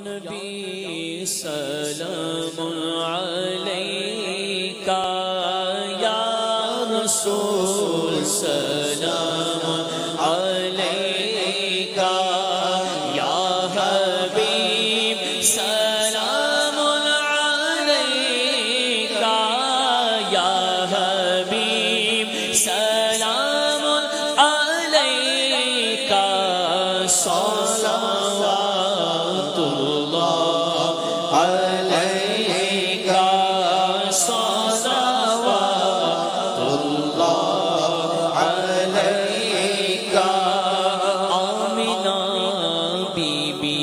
نبی سلام علیکہ یا رسول سلام علیکہ یا حبیب سلام علیکہ یا حبیب سلام علیکہ صلوات اللہ علیکہ صلوات اللہ علیکہ آمنہ بی بی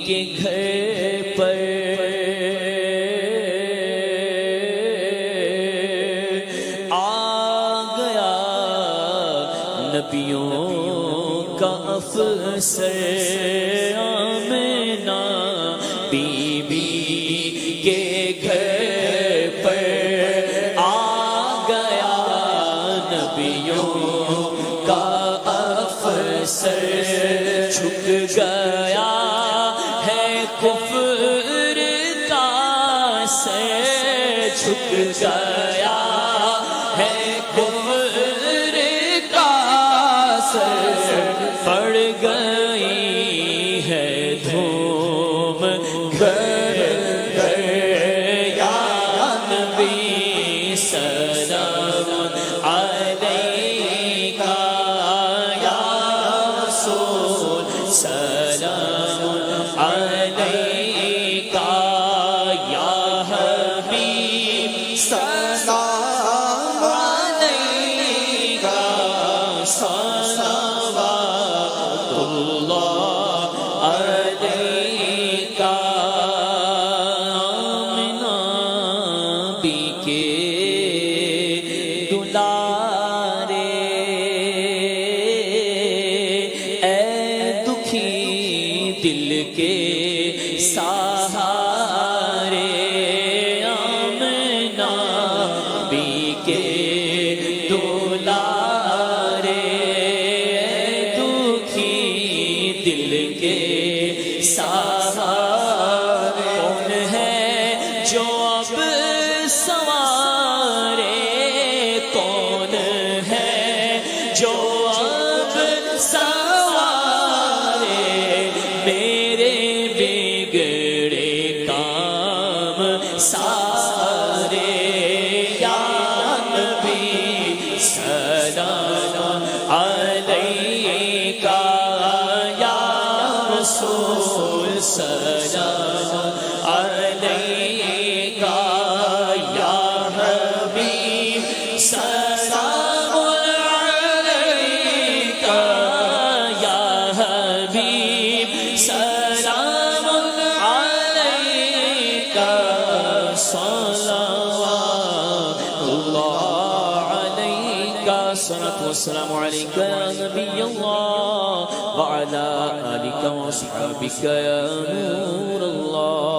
کے گھر پر آ گیا نبیوں کا افسر آمنہ بی بی کے گھر پر آ گیا نبیوں کا افسر جھک گیا ہے کفر کا سر جھک گیا ہے کفر کا سر پڑ گئی ہے دھوم گھر گھر یا نبی سلام علیکہ یا رسول سلام علیکہ یا حبیب سلام علیکہ صلوات اللہ علیکہ آمنہ بی کے دلارے اے دکھی دل کے سہارے آمنہ بی کے دلارے دل کے سہارے کون ہے جو اب سوارے کون ہے جو اب سوارے میرے بگڑے کام سارے یا نبی سلام علیکہ رسول سلام علیکہ یا حبیب سلام علیکہ یا حبیب سلام علیکہ صلوات اللہ علیکہ الصلاة والسلام علیکہ یا نبی اللہ وعلى آلك وصحبك يا نور الله